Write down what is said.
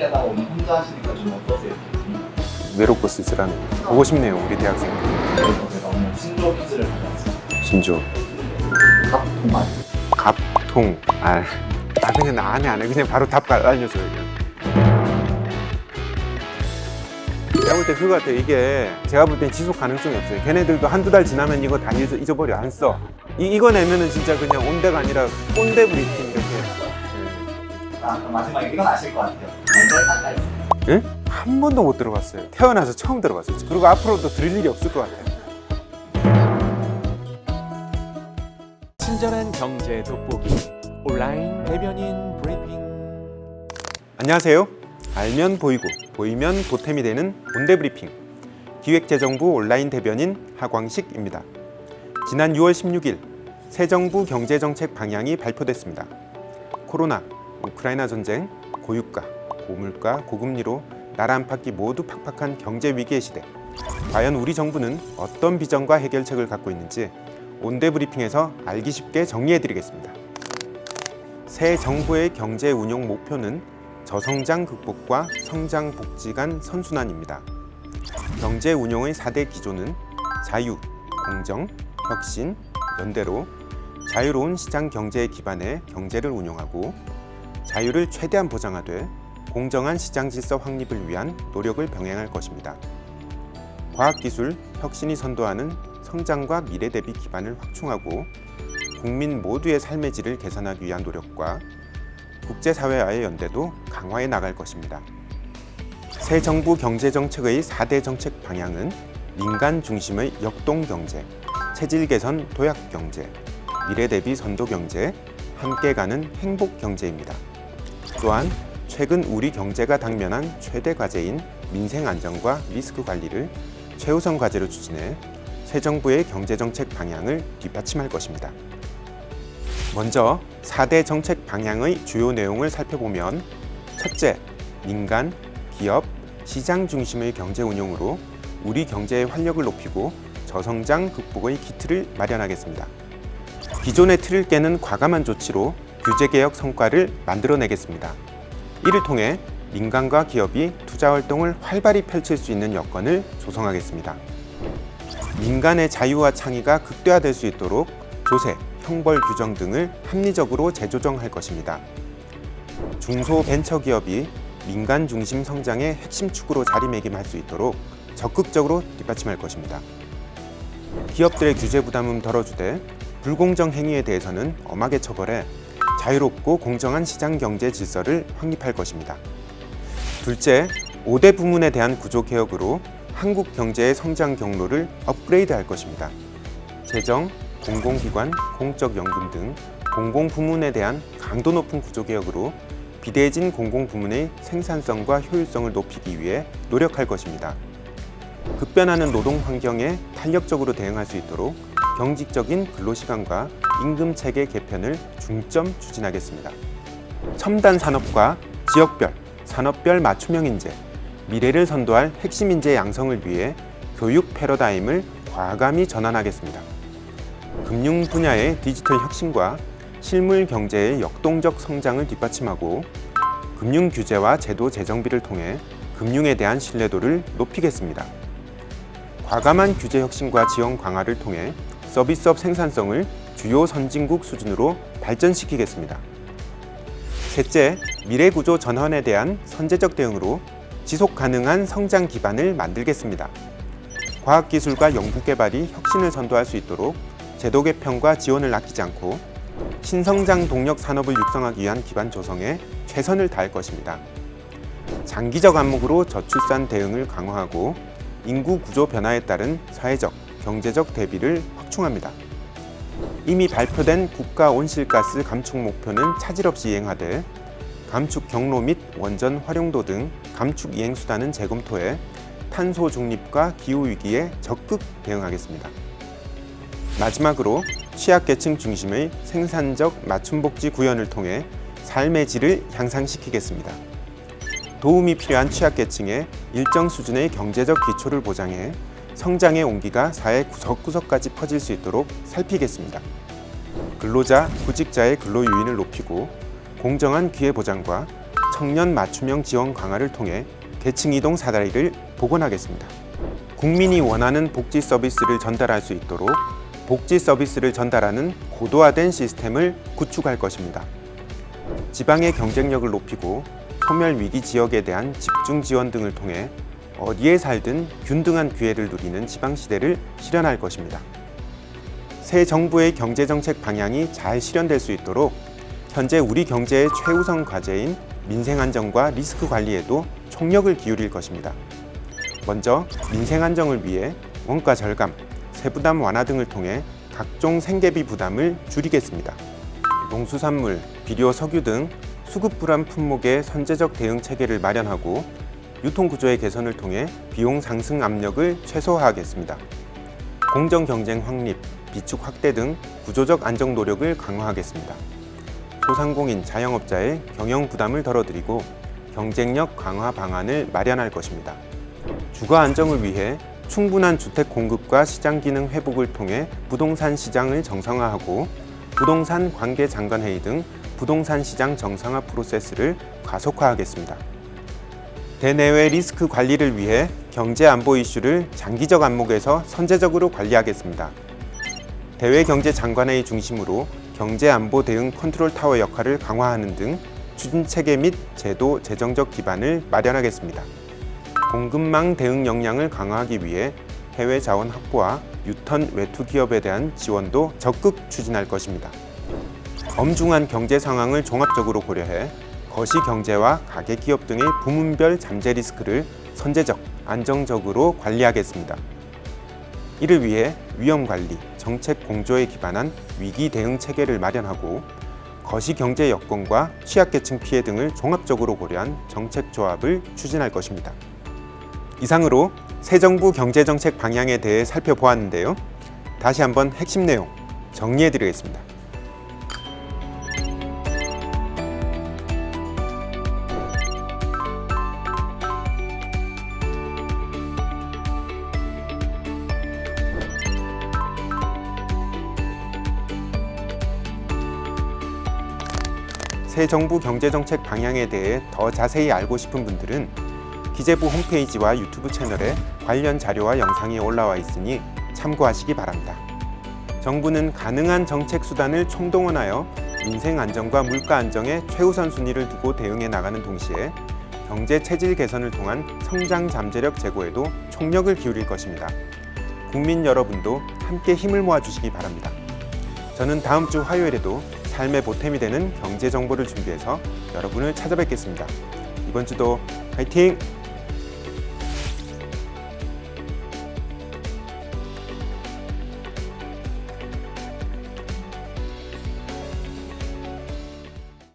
함께 하다가 오늘 혼자 하시니까 좀 어떠세요? 외롭고 쓸쓸하네요. 보고 싶네요, 우리 대학생들. 그래서 제가 오늘 신조 퀴즈를 가져왔어요. 신조. 갑통알. 갑통알. 그냥 나 안 해. 그냥 바로 답 알려줘요. 제가 볼 때 그거 같아요. 이게 제가 볼 땐 지속 가능성이 없어요. 걔네들도 한두 달 지나면 이거 다 잊어버려. 안 써. 이거 내면은 진짜 그냥 온대가 아니라 꼰대 브리핑 이렇게. 그럼 마지막에 이건 아실 것 같아요. 언제 닦아요? 응? 한 번도 못 들어봤어요. 태어나서 처음 들어봤어요. 그리고 앞으로도 들을 일이 없을 것 같아요. 친절한 경제 돋보기 온라인 대변인 브리핑. 안녕하세요. 알면 보이고 보이면 보탬이 되는 온대 브리핑 기획재정부 온라인 대변인 하광식입니다. 지난 6월 16일 새 정부 경제정책 방향이 발표됐습니다. 코로나, 우크라이나 전쟁, 고유가, 고물가, 고금리로 나라 안팎이 모두 팍팍한 경제 위기의 시대. 과연 우리 정부는 어떤 비전과 해결책을 갖고 있는지 온대 브리핑에서 알기 쉽게 정리해드리겠습니다. 새 정부의 경제 운용 목표는 저성장 극복과 성장 복지 간 선순환입니다. 경제 운용의 4대 기조는 자유, 공정, 혁신, 연대로 자유로운 시장 경제에 기반해 경제를 운용하고 자유를 최대한 보장하되 공정한 시장 질서 확립을 위한 노력을 병행할 것입니다. 과학기술, 혁신이 선도하는 성장과 미래 대비 기반을 확충하고 국민 모두의 삶의 질을 개선하기 위한 노력과 국제사회와의 연대도 강화해 나갈 것입니다. 새 정부 경제정책의 4대 정책 방향은 민간 중심의 역동경제, 체질 개선 도약경제, 미래 대비 선도경제, 함께 가는 행복경제입니다. 또한 최근 우리 경제가 당면한 최대 과제인 민생 안정과 리스크 관리를 최우선 과제로 추진해 새 정부의 경제정책 방향을 뒷받침할 것입니다. 먼저 4대 정책 방향의 주요 내용을 살펴보면 첫째, 민간, 기업, 시장 중심의 경제 운용으로 우리 경제의 활력을 높이고 저성장 극복의 기틀을 마련하겠습니다. 기존의 틀을 깨는 과감한 조치로 규제개혁 성과를 만들어내겠습니다. 이를 통해 민간과 기업이 투자 활동을 활발히 펼칠 수 있는 여건을 조성하겠습니다. 민간의 자유와 창의가 극대화될 수 있도록 조세, 형벌 규정 등을 합리적으로 재조정할 것입니다. 중소벤처기업이 민간 중심 성장의 핵심 축으로 자리매김할 수 있도록 적극적으로 뒷받침할 것입니다. 기업들의 규제 부담은 덜어주되 불공정 행위에 대해서는 엄하게 처벌해 자유롭고 공정한 시장 경제 질서를 확립할 것입니다. 둘째, 5대 부문에 대한 구조 개혁으로 한국 경제의 성장 경로를 업그레이드할 것입니다. 재정, 공공기관, 공적연금 등 공공부문에 대한 강도 높은 구조 개혁으로 비대해진 공공부문의 생산성과 효율성을 높이기 위해 노력할 것입니다. 급변하는 노동 환경에 탄력적으로 대응할 수 있도록 경직적인 근로시간과 임금체계 개편을 중점 추진하겠습니다. 첨단 산업과 지역별, 산업별 맞춤형 인재, 미래를 선도할 핵심 인재 양성을 위해 교육 패러다임을 과감히 전환하겠습니다. 금융 분야의 디지털 혁신과 실물 경제의 역동적 성장을 뒷받침하고 금융 규제와 제도 재정비를 통해 금융에 대한 신뢰도를 높이겠습니다. 과감한 규제 혁신과 지원 강화를 통해 서비스업 생산성을 주요 선진국 수준으로 발전시키겠습니다. 셋째, 미래구조 전환에 대한 선제적 대응으로 지속 가능한 성장 기반을 만들겠습니다. 과학기술과 연구개발이 혁신을 선도할 수 있도록 제도 개편과 지원을 아끼지 않고 신성장 동력 산업을 육성하기 위한 기반 조성에 최선을 다할 것입니다. 장기적 안목으로 저출산 대응을 강화하고 인구 구조 변화에 따른 사회적, 경제적 대비를 확충합니다. 이미 발표된 국가 온실가스 감축 목표는 차질 없이 이행하되 감축 경로 및 원전 활용도 등 감축 이행 수단은 재검토해 탄소 중립과 기후 위기에 적극 대응하겠습니다. 마지막으로 취약계층 중심의 생산적 맞춤복지 구현을 통해 삶의 질을 향상시키겠습니다. 도움이 필요한 취약계층에 일정 수준의 경제적 기초를 보장해 성장의 온기가 사회 구석구석까지 퍼질 수 있도록 살피겠습니다. 근로자, 구직자의 근로유인을 높이고 공정한 기회보장과 청년 맞춤형 지원 강화를 통해 계층 이동 사다리를 복원하겠습니다. 국민이 원하는 복지 서비스를 전달할 수 있도록 복지 서비스를 전달하는 고도화된 시스템을 구축할 것입니다. 지방의 경쟁력을 높이고 소멸 위기 지역에 대한 집중 지원 등을 통해 어디에 살든 균등한 기회를 누리는 지방 시대를 실현할 것입니다. 새 정부의 경제 정책 방향이 잘 실현될 수 있도록 현재 우리 경제의 최우선 과제인 민생 안정과 리스크 관리에도 총력을 기울일 것입니다. 먼저 민생 안정을 위해 원가 절감, 세부담 완화 등을 통해 각종 생계비 부담을 줄이겠습니다. 농수산물, 비료, 석유 등 수급 불안 품목의 선제적 대응 체계를 마련하고 유통 구조의 개선을 통해 비용 상승 압력을 최소화하겠습니다. 공정 경쟁 확립, 비축 확대 등 구조적 안정 노력을 강화하겠습니다. 소상공인, 자영업자의 경영 부담을 덜어드리고 경쟁력 강화 방안을 마련할 것입니다. 주거 안정을 위해 충분한 주택 공급과 시장 기능 회복을 통해 부동산 시장을 정상화하고 부동산 관계 장관 회의 등 부동산 시장 정상화 프로세스를 가속화하겠습니다. 대내외 리스크 관리를 위해 경제 안보 이슈를 장기적 안목에서 선제적으로 관리하겠습니다. 대외 경제 장관회의 중심으로 경제 안보 대응 컨트롤 타워 역할을 강화하는 등 추진 체계 및 제도 재정적 기반을 마련하겠습니다. 공급망 대응 역량을 강화하기 위해 해외 자원 확보와 유턴 외투 기업에 대한 지원도 적극 추진할 것입니다. 엄중한 경제 상황을 종합적으로 고려해 거시 경제와 가계 기업 등의 부문별 잠재 리스크를 선제적, 안정적으로 관리하겠습니다. 이를 위해 위험 관리, 정책 공조에 기반한 위기 대응 체계를 마련하고 거시 경제 여건과 취약계층 피해 등을 종합적으로 고려한 정책 조합을 추진할 것입니다. 이상으로 새 정부 경제정책 방향에 대해 살펴보았는데요. 다시 한번 핵심 내용 정리해드리겠습니다. 새 정부 경제정책 방향에 대해 더 자세히 알고 싶은 분들은 기재부 홈페이지와 유튜브 채널에 관련 자료와 영상이 올라와 있으니 참고하시기 바랍니다. 정부는 가능한 정책 수단을 총동원하여 민생 안정과 물가 안정에 최우선 순위를 두고 대응해 나가는 동시에 경제 체질 개선을 통한 성장 잠재력 제고에도 총력을 기울일 것입니다. 국민 여러분도 함께 힘을 모아주시기 바랍니다. 저는 다음 주 화요일에도 삶의 보탬이 되는 경제 정보를 준비해서 여러분을 찾아뵙겠습니다. 이번 주도 화이팅!